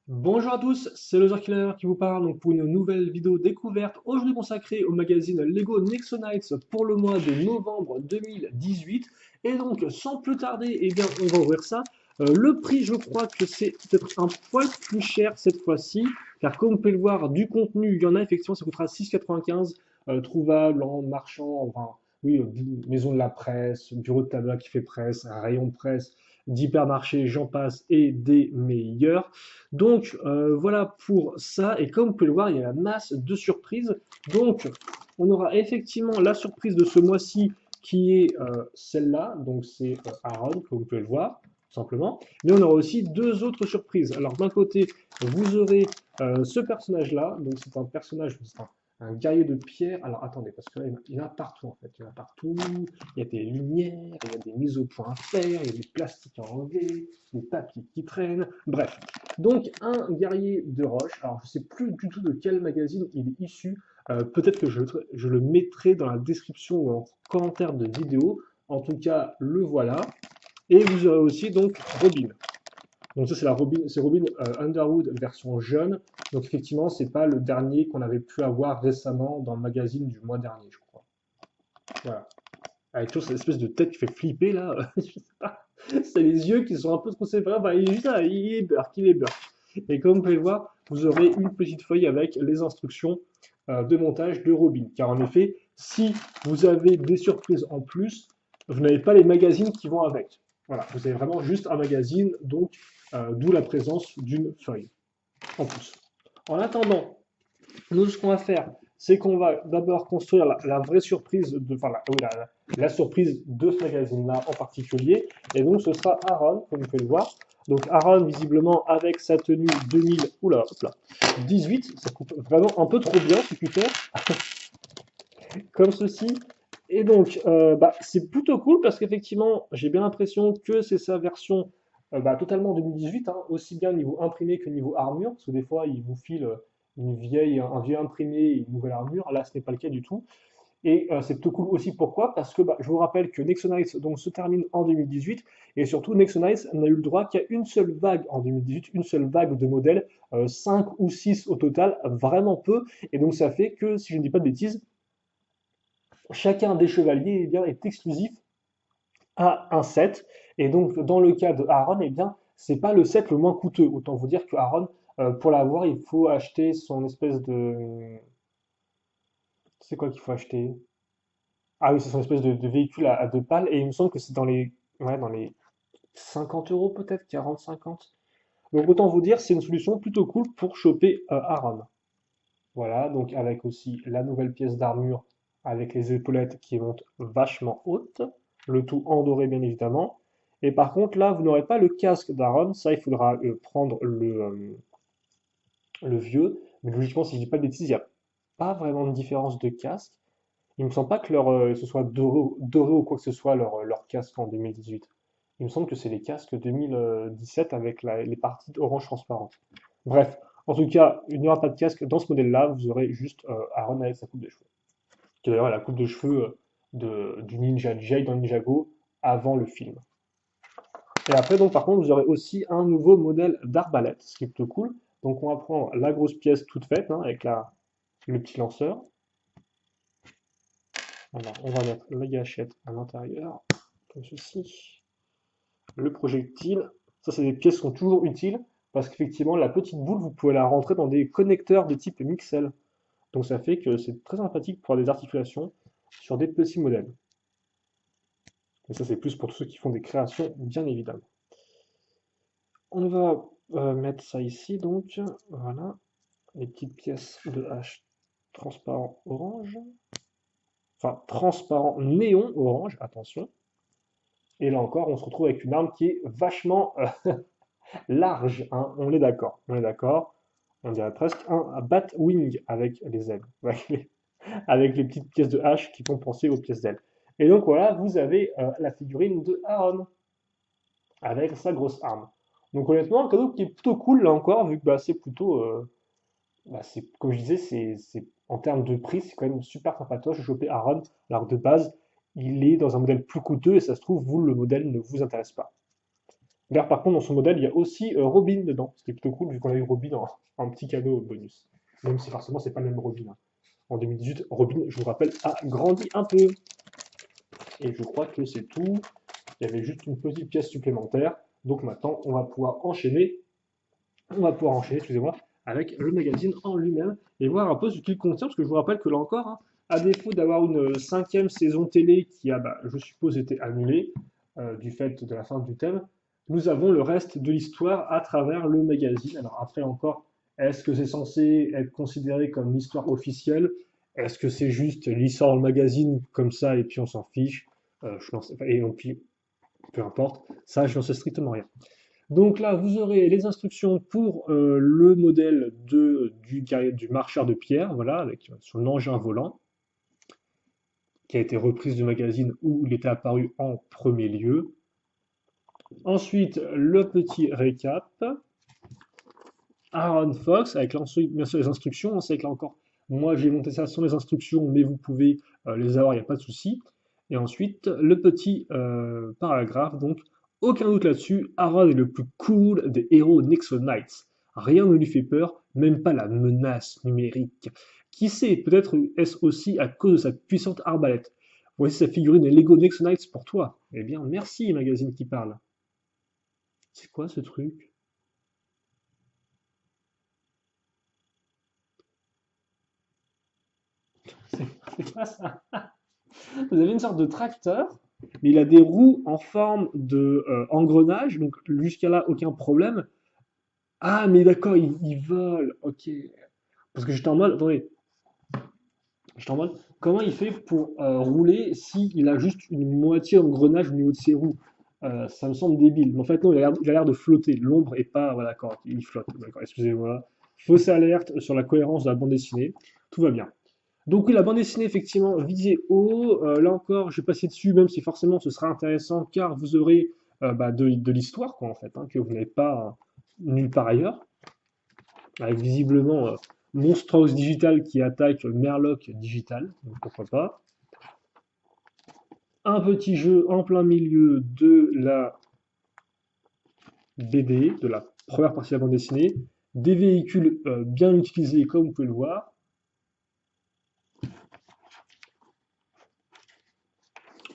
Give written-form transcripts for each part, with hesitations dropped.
Bonjour à tous, c'est le Killer qui vous parle donc pour une nouvelle vidéo découverte, aujourd'hui consacrée au magazine Lego Nexonites pour le mois de novembre 2018. Et donc, sans plus tarder, eh bien, on va ouvrir ça. Le prix, je crois que c'est peut-être un poil plus cher cette fois-ci, car comme vous pouvez le voir, du contenu, il y en a effectivement, ça coûtera 6,95, trouvable en marchand, enfin, oui, maison de la presse, bureau de tabac qui fait presse, un rayon de presse, d'hypermarché, j'en passe, et des meilleurs. Donc voilà pour ça, et comme vous pouvez le voir, il y a la masse de surprises. Donc on aura effectivement la surprise de ce mois-ci qui est celle-là, donc c'est Aaron, comme vous pouvez le voir, tout simplement. Mais on aura aussi deux autres surprises. Alors d'un côté, vous aurez ce personnage-là, donc c'est un personnage, c'est un guerrier de pierre. Alors attendez, parce que là, il y en a partout en fait, il y en a partout. Il y a des lumières, il y a des mises au point à faire, il y a des plastiques à enlever, des papiers qui traînent, bref. Donc un guerrier de roche, alors je ne sais plus du tout de quel magazine il est issu, peut-être que je le mettrai dans la description ou en commentaire de vidéo, en tout cas le voilà, et vous aurez aussi donc Robin. Donc ça c'est la Robin, c'est Robin Underwood version jeune, donc effectivement c'est pas le dernier qu'on avait pu avoir récemment dans le magazine du mois dernier je crois. Voilà. Avec toujours cette espèce de tête qui fait flipper là, je sais pas, c'est les yeux qui sont un peu trop séparés, enfin, il est juste là, il est burk, il est burk. Et comme vous pouvez le voir, vous aurez une petite feuille avec les instructions de montage de Robin. Car en effet, si vous avez des surprises en plus, vous n'avez pas les magazines qui vont avec. Voilà, vous avez vraiment juste un magazine, donc d'où la présence d'une feuille en plus. En attendant, nous, ce qu'on va faire, c'est qu'on va d'abord construire la vraie surprise, enfin oui, la surprise de ce magazine-là en particulier. Et donc, ce sera Aaron, comme vous pouvez le voir. Donc, Aaron, visiblement, avec sa tenue 2000, oula, hop là, 18, ça coupe vraiment un peu trop bien, ce Twitter, comme ceci. Et donc, bah, c'est plutôt cool parce qu'effectivement, j'ai bien l'impression que c'est sa version bah, totalement 2018, hein, aussi bien niveau imprimé que niveau armure, parce que des fois, il vous file un vieux imprimé et une nouvelle armure. Là, ce n'est pas le cas du tout. Et c'est plutôt cool aussi pourquoi? Parce que bah, je vous rappelle que Nexonites donc, se termine en 2018 et surtout Nexonites n'a eu le droit qu'à une seule vague en 2018, une seule vague de modèles, 5 ou 6 au total, vraiment peu. Et donc ça fait que, si je ne dis pas de bêtises, chacun des chevaliers eh bien, est exclusif à un set. Et donc, dans le cas de Aaron, eh bien, c'est pas le set le moins coûteux. Autant vous dire que Aaron, pour l'avoir, il faut acheter son espèce de. C'est quoi qu'il faut acheter? Ah oui, c'est son espèce de véhicule à deux pales. Et il me semble que c'est dans les 50 euros peut-être, 40, 50. Donc, autant vous dire, c'est une solution plutôt cool pour choper Aaron. Voilà, donc avec aussi la nouvelle pièce d'armure avec les épaulettes qui montent vachement hautes, le tout en doré bien évidemment. Et par contre là, vous n'aurez pas le casque d'Aaron, ça il faudra prendre le vieux. Mais logiquement, si je dis pas de bêtises, il n'y a pas vraiment de différence de casque. Il me semble pas que ce soit doré ou quoi que ce soit leur casque en 2018. Il me semble que c'est les casques 2017 avec les parties orange transparentes. Bref, en tout cas, il n'y aura pas de casque dans ce modèle-là, vous aurez juste Aaron avec sa coupe de cheveux. Qui est d'ailleurs la coupe de cheveux du ninja Jay dans Ninjago avant le film. Et après, donc, par contre, vous aurez aussi un nouveau modèle d'arbalète, ce qui est plutôt cool. Donc, on va prendre la grosse pièce toute faite, hein, avec le petit lanceur. Voilà, on va mettre la gâchette à l'intérieur, comme ceci. Le projectile, ça, c'est des pièces qui sont toujours utiles, parce qu'effectivement, la petite boule, vous pouvez la rentrer dans des connecteurs de type Mixel. Donc, ça fait que c'est très sympathique pour des articulations sur des petits modèles. Et ça, c'est plus pour tous ceux qui font des créations, bien évidemment. On va mettre ça ici, donc. Voilà. Les petites pièces de hache transparent orange. Enfin, transparent néon orange, attention. Et là encore, on se retrouve avec une arme qui est vachement large, hein. On est d'accord. On est d'accord. On dirait presque un Batwing avec les ailes. Avec les petites pièces de hache qui font penser aux pièces d'ailes. Et donc voilà, vous avez la figurine de Aaron avec sa grosse arme. Donc honnêtement, un cadeau qui est plutôt cool là encore, vu que bah, c'est plutôt, comme je disais, en termes de prix, c'est quand même super sympatoche de choper Aaron, alors que de base, il est dans un modèle plus coûteux et ça se trouve, vous, le modèle ne vous intéresse pas. D'ailleurs, par contre, dans son modèle, il y a aussi Robin dedans, ce qui est plutôt cool, vu qu'on a eu Robin en petit cadeau bonus. Même si forcément, c'est pas le même Robin, hein. En 2018, Robin, je vous rappelle, a grandi un peu. Et je crois que c'est tout. Il y avait juste une petite pièce supplémentaire. Donc maintenant, on va pouvoir enchaîner, excusez-moi, avec le magazine en lui-même et voir un peu ce qu'il contient, parce que je vous rappelle que là encore, hein, à défaut d'avoir une cinquième saison télé qui a, bah, je suppose, été annulée du fait de la fin du thème, nous avons le reste de l'histoire à travers le magazine. Alors après encore, est-ce que c'est censé être considéré comme l'histoire officielle? Est-ce que c'est juste l'histoire dans le magazine comme ça et puis on s'en fiche? Je n'en sais pas, et puis peu importe, ça je n'en sais strictement rien. Donc là, vous aurez les instructions pour le modèle du marcheur de pierre, voilà, avec son engin volant, qui a été reprise du magazine où il était apparu en premier lieu. Ensuite, le petit récap. Aaron Fox, avec bien sûr les instructions. C'est que là encore, moi j'ai monté ça sans les instructions, mais vous pouvez les avoir, il n'y a pas de souci. Et ensuite, le petit paragraphe, donc, aucun doute là-dessus, Aaron est le plus cool des héros Nexo Knights. Rien ne lui fait peur, même pas la menace numérique. Qui sait, peut-être est-ce aussi à cause de sa puissante arbalète. Voici sa figurine Lego Nexo Knights pour toi. Eh bien, merci, magazine qui parle. C'est quoi ce truc? C'est quoi ça? Vous avez une sorte de tracteur, mais il a des roues en forme de engrenage, donc jusqu'à là, aucun problème. Ah, mais d'accord, il vole, ok. Parce que j'étais en mode, attendez, j'étais en mode, comment il fait pour rouler s'il a juste une moitié engrenage au niveau de ses roues? Ça me semble débile. Mais en fait, non, il a l'air de flotter. L'ombre est pas, voilà, d'accord, il flotte. D'accord, excusez-moi. Fausse alerte sur la cohérence de la bande dessinée. Tout va bien. Donc oui, la bande dessinée, effectivement, visée haut. Là encore, je vais passer dessus, même si forcément ce sera intéressant, car vous aurez bah, de l'histoire, quoi, en fait, hein, que vous n'avez pas nulle part ailleurs, avec visiblement Monstrous Digital qui attaque Merlock Digital, donc pourquoi pas. Un petit jeu en plein milieu de la BD, de la première partie de la bande dessinée, des véhicules bien utilisés, comme vous pouvez le voir.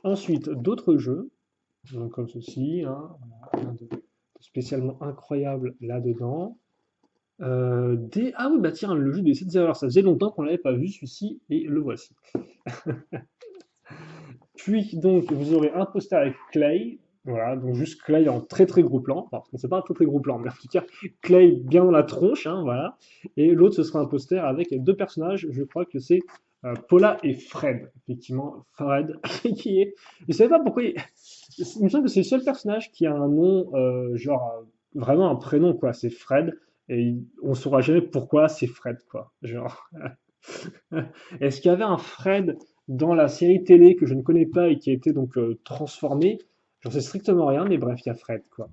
Ensuite, d'autres jeux, donc comme ceci, hein, rien de spécialement incroyable là-dedans. Ah oui, bah tiens, le jeu des 7 erreurs, ça faisait longtemps qu'on l'avait pas vu celui-ci, et le voici. Puis donc, vous aurez un poster avec Clay, voilà, donc juste Clay en très très gros plan, enfin, c'est pas un très très gros plan, mais en tout cas, Clay bien dans la tronche, hein, voilà. Et l'autre, ce sera un poster avec deux personnages, je crois que c'est Paula et Fred, effectivement, Fred, qui est... Je savais pas pourquoi... Il me semble que c'est le seul personnage qui a un nom, genre, vraiment un prénom, quoi, c'est Fred, et on saura jamais pourquoi c'est Fred, quoi, genre... Est-ce qu'il y avait un Fred dans la série télé que je ne connais pas et qui a été donc transformé? J'en sais strictement rien, mais bref, il y a Fred, quoi.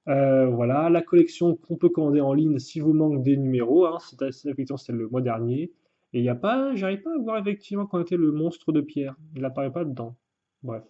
Voilà, la collection qu'on peut commander en ligne si vous manque des numéros, hein, effectivement, c'était le mois dernier. Et il n'y a pas, j'arrive pas à voir effectivement quand était le monstre de pierre. Il n'apparaît pas dedans. Bref,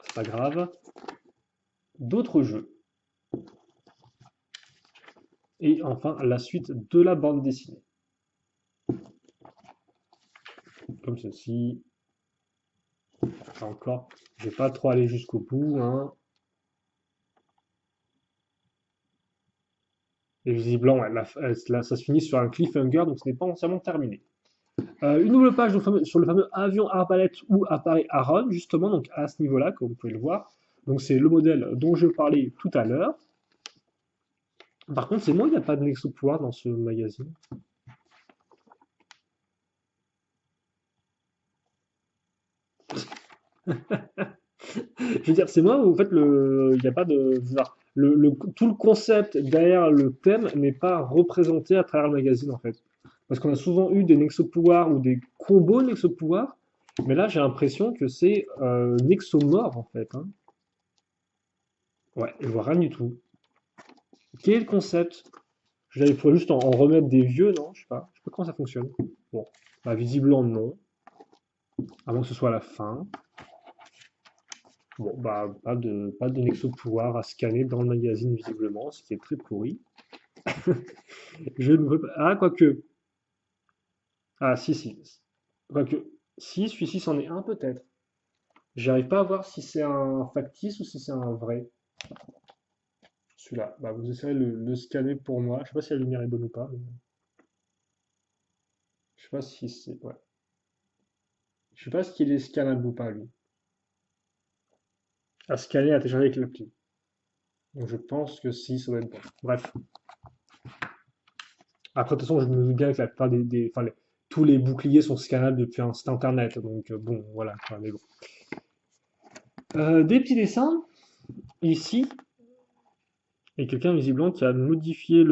c'est pas grave. D'autres jeux. Et enfin, la suite de la bande dessinée. Comme ceci. Là encore, je vais pas trop aller jusqu'au bout, hein. Et visiblement, ouais, ça se finit sur un cliffhanger, donc ce n'est pas entièrement terminé. Une nouvelle page sur le fameux avion arbalète où apparaît Aaron, justement, donc à ce niveau-là, comme vous pouvez le voir. Donc c'est le modèle dont je parlais tout à l'heure. Par contre, c'est moi, il n'y a pas de Nexo Pouvoir dans ce magazine. Je veux dire, c'est moi ou en fait, il n'y a pas de. Tout le concept derrière le thème n'est pas représenté à travers le magazine, en fait. Parce qu'on a souvent eu des Nexo Pouvoirs ou des combos Nexo Pouvoirs, mais là, j'ai l'impression que c'est Nexo mort, en fait, hein. Ouais, je vois rien du tout. Quel est le concept? Il faudrait juste en remettre des vieux, non? Je sais pas comment ça fonctionne. Bon, bah, visiblement non, à moins que ce soit à la fin. Bon, bah, pas de Nexo pouvoir à scanner dans le magazine, visiblement, ce qui est très pourri. Je ne veux pas. Ah, quoique. Ah, si, si. Quoique. Si, celui-ci, c'en est un, peut-être. J'arrive pas à voir si c'est un factice ou si c'est un vrai. Celui-là. Bah, vous essayerez de le scanner pour moi. Je sais pas si la lumière est bonne ou pas, mais je sais pas si c'est. Ouais. Je sais pas s'il est scannable ou pas, lui. À scanner, à télécharger avec l'appli. Donc, je pense que si, ça doit être bon. Bref. Après, de toute façon, je me doute bien que la plupart enfin, tous les boucliers sont scannables depuis un site internet. Donc, bon, voilà, quoi, mais bon. Des petits dessins, ici, et quelqu'un visiblement qui a modifié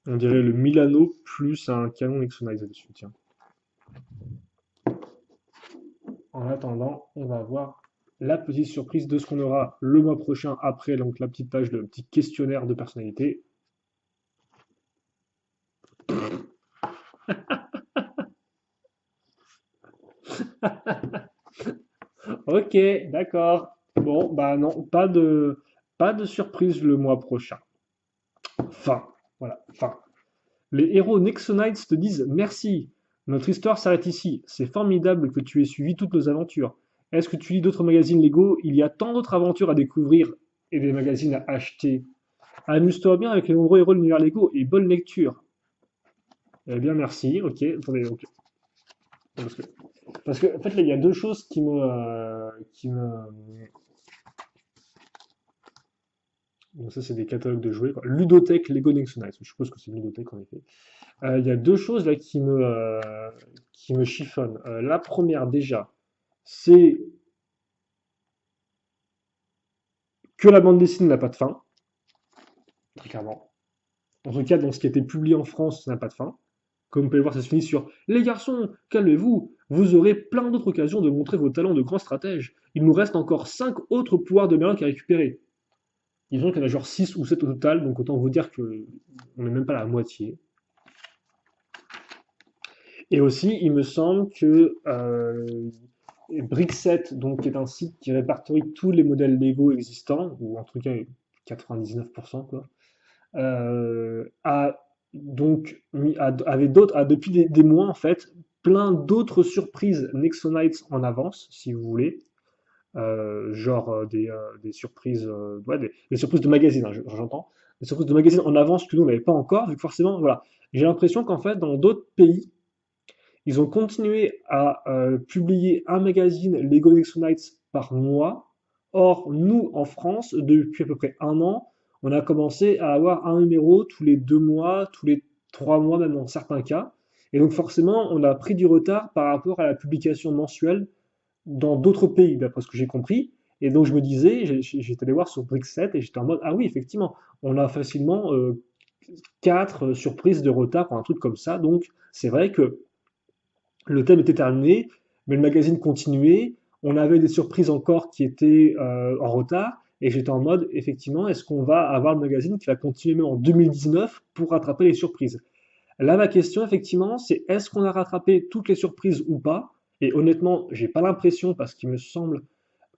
on dirait le Milano plus un canon Exonize dessus, tiens. En attendant, on va voir la petite surprise de ce qu'on aura le mois prochain après donc la petite page, le petit questionnaire de personnalité. Ok, d'accord. Bon, bah non, pas de surprise le mois prochain. Fin. Voilà, fin. Les héros Nexonites te disent merci. Notre histoire s'arrête ici. C'est formidable que tu aies suivi toutes nos aventures. Est-ce que tu lis d'autres magazines Lego? Il y a tant d'autres aventures à découvrir et des magazines à acheter. Amuse-toi bien avec les nombreux héros de l'univers Lego et bonne lecture. Eh bien, merci. Ok, attendez, ok. Parce que, en fait, là, il y a deux choses qui me. Donc ça, c'est des catalogues de jouets, quoi. Ludothèque Lego Nexonites. Je suppose que c'est Ludothèque en effet. Il y a deux choses là qui me chiffonnent. La première, déjà, c'est que la bande dessinée n'a pas de fin, très clairement. En tout cas, dans ce qui a été publié en France, ça n'a pas de fin. Comme vous pouvez le voir, ça se finit sur les garçons, calmez-vous, vous aurez plein d'autres occasions de montrer vos talents de grands stratèges. Il nous reste encore 5 autres pouvoirs de Merlin à récupérer. Disons qu'il y en a genre 6 ou 7 au total, donc autant vous dire que on n'est même pas à la moitié. Et aussi, il me semble que Brickset, donc, qui est un site qui répertorie tous les modèles Lego existants, ou en tout cas 99%, quoi, a donc avait d'autres, a depuis des mois en fait, plein d'autres surprises Nexonites en avance, si vous voulez. Genre des surprises, ouais, des surprises de magazines, hein, j'entends, des surprises de magazines en avance que nous on n'avait pas encore, vu que forcément, voilà, j'ai l'impression qu'en fait, dans d'autres pays, ils ont continué à publier un magazine Lego Nexonites par mois. Or, nous, en France, depuis à peu près un an, on a commencé à avoir un numéro tous les 2 mois, tous les 3 mois, même dans certains cas. Et donc forcément, on a pris du retard par rapport à la publication mensuelle dans d'autres pays, d'après ce que j'ai compris. Et donc je me disais, j'étais allé voir sur Brickset et j'étais en mode, ah oui, effectivement, on a facilement 4 surprises de retard pour un truc comme ça. Donc c'est vrai que le thème était terminé, mais le magazine continuait. On avait des surprises encore qui étaient en retard. Et j'étais en mode, effectivement, est-ce qu'on va avoir le magazine qui va continuer même en 2019 pour rattraper les surprises? Là, ma question, effectivement, c'est est-ce qu'on a rattrapé toutes les surprises ou pas? Et honnêtement, j'ai pas l'impression parce qu'il me semble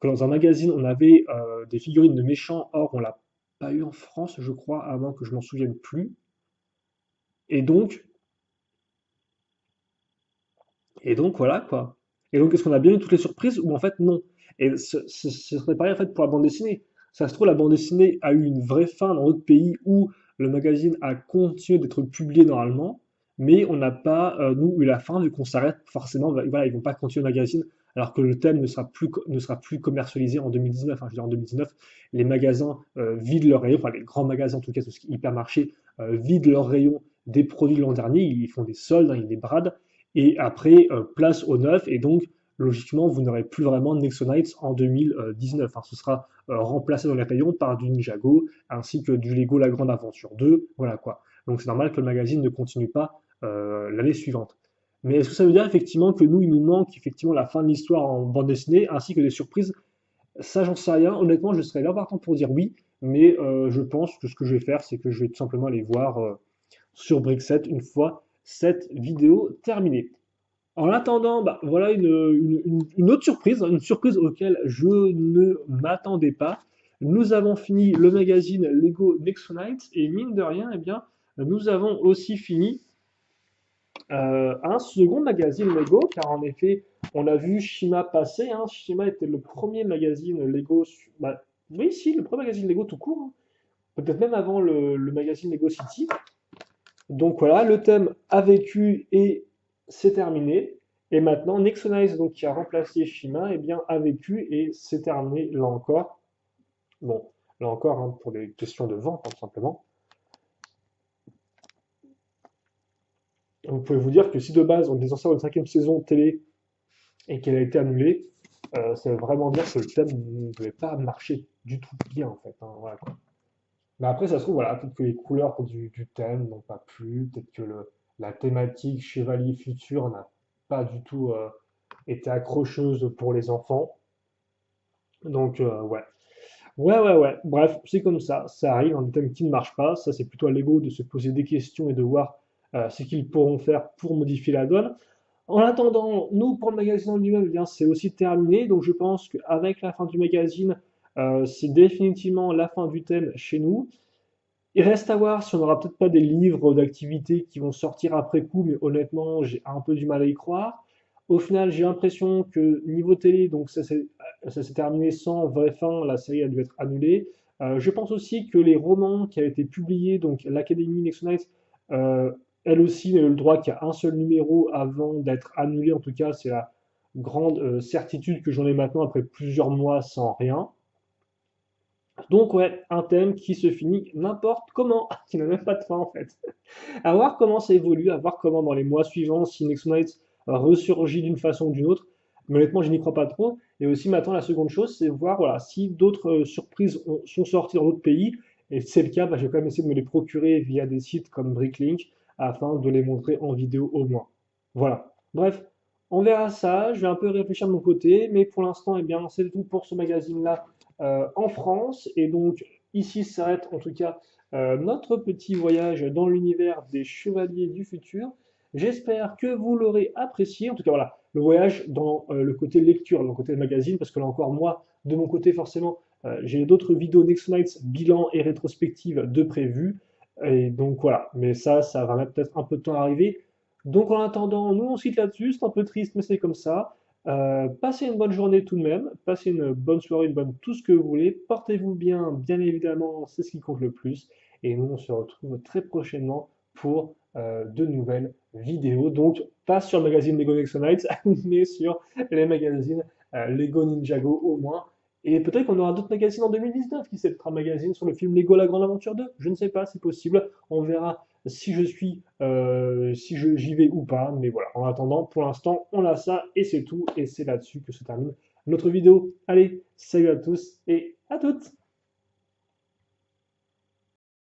que dans un magazine, on avait des figurines de méchants. Or, on l'a pas eu en France, je crois, avant que je m'en souvienne plus. Et donc, Et donc voilà quoi. Et donc est-ce qu'on a bien eu toutes les surprises ou en fait non? Et ce serait pareil en fait pour la bande dessinée. Ça se trouve la bande dessinée a eu une vraie fin dans d'autres pays où le magazine a continué d'être publié normalement, mais on n'a pas nous eu la fin vu qu'on s'arrête forcément. Voilà, ils vont pas continuer le magazine alors que le thème ne sera plus commercialisé en 2019. Hein. Je veux dire, en 2019, les magasins vident leurs rayons, enfin les grands magasins en tout cas, tout ce qui est hypermarché, vident leurs rayons des produits de l'an dernier. Ils font des soldes, hein, ils les bradent. Et après, place au neuf, et donc logiquement, vous n'aurez plus vraiment de Nexonites en 2019. Hein. Ce sera remplacé dans les rayons par du Ninjago, ainsi que du Lego La Grande Aventure 2. Voilà quoi. Donc c'est normal que le magazine ne continue pas l'année suivante. Mais est-ce que ça veut dire effectivement que nous, il nous manque effectivement la fin de l'histoire en bande dessinée, ainsi que des surprises? Ça, j'en sais rien. Honnêtement, je serais là partant pour dire oui, mais je pense que ce que je vais faire, c'est que je vais tout simplement aller voir sur Brickset une fois cette vidéo terminée. En attendant, bah, voilà une autre surprise, hein, une surprise auquel je ne m'attendais pas. Nous avons fini le magazine Lego Nexo Nights et mine de rien, eh bien, nous avons aussi fini un second magazine Lego, car en effet, on a vu Shima passer, hein. Shima était le premier magazine Lego, bah, oui, si, le premier magazine Lego tout court, hein. Peut-être même avant le magazine Lego City. Donc voilà, le thème a vécu et c'est terminé. Et maintenant, Nexonize, donc, qui a remplacé Shima, eh bien, a vécu et c'est terminé là encore. Bon, là encore, hein, pour des questions de vente, hein, tout simplement. Vous pouvez vous dire que si de base on est censé avoir une cinquième saison télé et qu'elle a été annulée, ça veut vraiment dire que le thème ne devait pas marcher du tout bien en fait, hein, voilà, quoi. Mais après, ça se trouve, voilà, peut-être que les couleurs du thème n'ont pas plu, peut-être que la thématique Chevalier Futur n'a pas du tout été accrocheuse pour les enfants. Donc, ouais. Ouais, ouais, ouais. Bref, c'est comme ça arrive, un thème qui ne marche pas. Ça, c'est plutôt à l'ego de se poser des questions et de voir ce qu'ils pourront faire pour modifier la donne. En attendant, nous, pour le magazine en lui-même, eh bien, c'est aussi terminé. Donc, je pense qu'avec la fin du magazine, c'est définitivement la fin du thème chez nous. Il reste à voir si on n'aura peut-être pas des livres d'activités qui vont sortir après coup, mais honnêtement, j'ai un peu du mal à y croire. Au final, j'ai l'impression que niveau télé, donc ça s'est terminé sans vraie fin, la série a dû être annulée. Je pense aussi que les romans qui avaient été publiés, donc l'Académie Nexo Knights, elle aussi n'a eu le droit qu'à un seul numéro avant d'être annulée. En tout cas, c'est la grande certitude que j'en ai maintenant après plusieurs mois sans rien. Donc ouais, un thème qui se finit n'importe comment, qui n'a même pas de fin en fait. À voir comment ça évolue, à voir comment dans les mois suivants, si Nexo Knights ressurgit d'une façon ou d'une autre. Mais honnêtement, je n'y crois pas trop. Et aussi maintenant, la seconde chose, c'est voir voilà, si d'autres surprises sont sorties dans d'autres pays. Et si c'est le cas, bah, je vais quand même essayer de me les procurer via des sites comme Bricklink afin de les montrer en vidéo au moins. Voilà. Bref, on verra ça. Je vais un peu réfléchir de mon côté. Mais pour l'instant, eh bien, c'est tout pour ce magazine-là en France. Et donc, ici s'arrête en tout cas notre petit voyage dans l'univers des chevaliers du futur. J'espère que vous l'aurez apprécié. En tout cas, voilà, le voyage dans le côté lecture, dans le côté magazine, parce que là encore, moi, de mon côté, forcément, j'ai d'autres vidéos Next Nights, bilan et rétrospective de prévues. Et donc voilà, mais ça va mettre peut-être un peu de temps à arriver. Donc en attendant, nous on se quitte là-dessus, c'est un peu triste, mais c'est comme ça. Passez une bonne journée tout de même, passez une bonne soirée, une bonne tout ce que vous voulez. Portez-vous bien, bien évidemment, c'est ce qui compte le plus. Et nous, on se retrouve très prochainement pour de nouvelles vidéos. Donc, pas sur le magazine Lego Nexo Knights, mais sur les magazines Lego Ninjago au moins. Et peut-être qu'on aura d'autres magazines en 2019, qui sait, peut-être un magazine sur le film Lego La Grande Aventure 2. Je ne sais pas, c'est possible. On verra si je suis, si j'y vais ou pas. Mais voilà, en attendant, pour l'instant, on a ça et c'est tout. Et c'est là-dessus que se termine notre vidéo. Allez, salut à tous et à toutes!